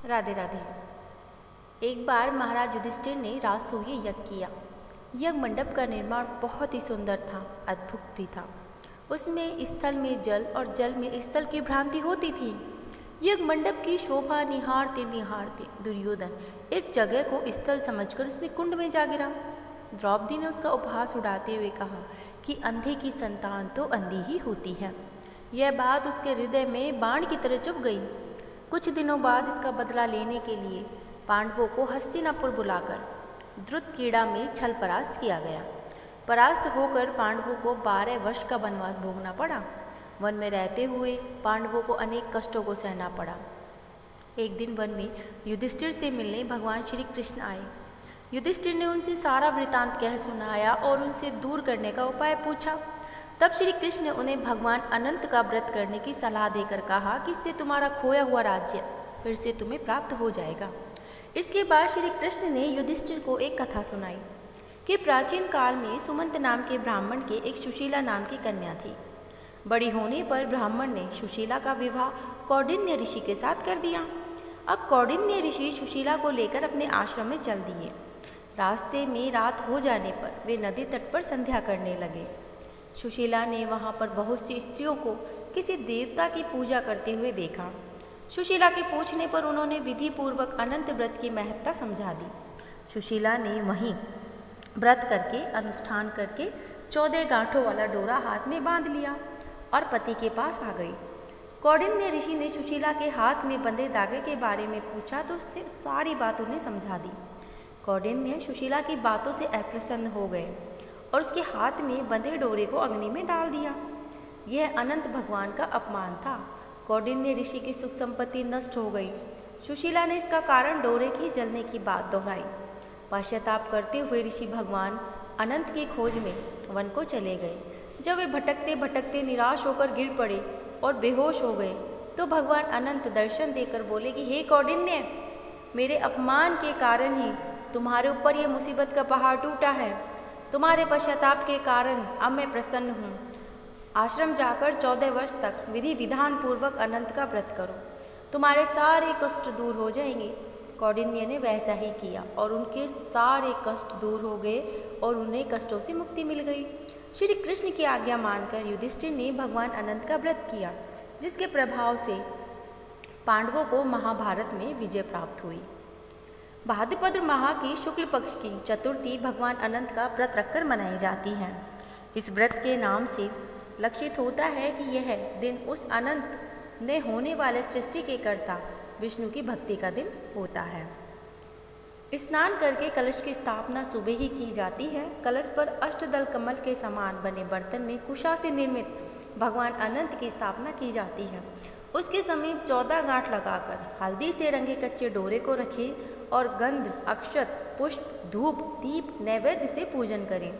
राधे राधे। एक बार महाराज युधिष्ठिर ने राजसूय यज्ञ किया। यज्ञ मंडप का निर्माण बहुत ही सुंदर था, अद्भुत भी था। उसमें स्थल में जल और जल में स्थल की भ्रांति होती थी। यज्ञ मंडप की शोभा निहारते निहारते दुर्योधन एक जगह को स्थल समझकर उसमें कुंड में जा गिरा। द्रौपदी ने उसका उपहास उड़ाते हुए कहा कि अंधे की संतान तो अंधी ही होती है। यह बात उसके हृदय में बाण की तरह चुभ गई। कुछ दिनों बाद इसका बदला लेने के लिए पांडवों को हस्तिनापुर बुलाकर द्रुत कीड़ा में छल परास्त किया गया। परास्त होकर पांडवों को 12 वर्ष का वनवास भोगना पड़ा। वन में रहते हुए पांडवों को अनेक कष्टों को सहना पड़ा। एक दिन वन में युधिष्ठिर से मिलने भगवान श्री कृष्ण आए। युधिष्ठिर ने उनसे सारा वृतांत कह सुनाया और उनसे दूर करने का उपाय पूछा। तब श्री कृष्ण ने उन्हें भगवान अनंत का व्रत करने की सलाह देकर कहा कि इससे तुम्हारा खोया हुआ राज्य फिर से तुम्हें प्राप्त हो जाएगा। इसके बाद श्री कृष्ण ने युधिष्ठिर को एक कथा सुनाई कि प्राचीन काल में सुमंत नाम के ब्राह्मण के एक सुशीला नाम की कन्या थी। बड़ी होने पर ब्राह्मण ने सुशीला का विवाह कौंडिन्य ऋषि के साथ कर दिया। अब कौंडिन्य ऋषि सुशीला को लेकर अपने आश्रम में चल दिए। रास्ते में रात हो जाने पर वे नदी तट पर संध्या करने लगे। सुशीला ने वहाँ पर बहुत सी स्त्रियों को किसी देवता की पूजा करते हुए देखा। सुशीला के पूछने पर उन्होंने विधि पूर्वक अनंत व्रत की महत्ता समझा दी। सुशीला ने वहीं व्रत करके अनुष्ठान करके 14 गांठों वाला डोरा हाथ में बांध लिया और पति के पास आ गई। कौंडिन्य ऋषि ने सुशीला के हाथ में बंधे धागे के बारे में पूछा तो उसने सारी बात उन्हें समझा दी। कौंडिन्य सुशीला की बातों से अप्रसन्न हो गए और उसके हाथ में बंधे डोरे को अग्नि में डाल दिया। यह अनंत भगवान का अपमान था। कौंडिन्य ऋषि की सुख संपत्ति नष्ट हो गई। सुशीला ने इसका कारण डोरे की जलने की बात दोहराई। पश्चाताप करते हुए ऋषि भगवान अनंत की खोज में वन को चले गए। जब वे भटकते भटकते निराश होकर गिर पड़े और बेहोश हो गए तो भगवान अनंत दर्शन देकर बोले कि हे कौंडिन्य, मेरे अपमान के कारण ही तुम्हारे ऊपर यह मुसीबत का पहाड़ टूटा है। तुम्हारे पश्चाताप के कारण अब मैं प्रसन्न हूँ। आश्रम जाकर 14 वर्ष तक विधि विधान पूर्वक अनंत का व्रत करो, तुम्हारे सारे कष्ट दूर हो जाएंगे। कौंडिन्य ने वैसा ही किया और उनके सारे कष्ट दूर हो गए और उन्हें कष्टों से मुक्ति मिल गई। श्री कृष्ण की आज्ञा मानकर युधिष्ठिर ने भगवान अनंत का व्रत किया, जिसके प्रभाव से पांडवों को महाभारत में विजय प्राप्त हुई। भाद्रपद माह की शुक्ल पक्ष की चतुर्थी भगवान अनंत का व्रत रखकर मनाई जाती है। इस व्रत के नाम से लक्षित होता है कि यह दिन उस अनंत ने होने वाले सृष्टि के कर्ता विष्णु की भक्ति का दिन होता है। स्नान करके कलश की स्थापना सुबह ही की जाती है। कलश पर अष्टदल कमल के समान बने बर्तन में कुशा से निर्मित भगवान अनंत की स्थापना की जाती है। उसके समीप 14 गांठ लगाकर हल्दी से रंगे कच्चे डोरे को रखें और गंध, अक्षत, पुष्प, धूप, दीप, नैवेद्य से पूजन करें।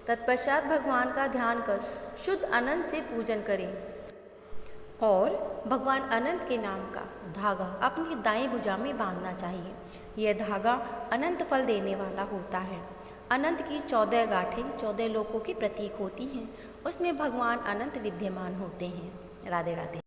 तत्पश्चात भगवान का ध्यान कर शुद्ध अनंत से पूजन करें और भगवान अनंत के नाम का धागा अपनी दाएं भुजा में बांधना चाहिए। यह धागा अनंत फल देने वाला होता है। अनंत की 14 गांठें 14 लोकों की प्रतीक होती हैं। उसमें भगवान अनंत विद्यमान होते हैं। राधे राधे।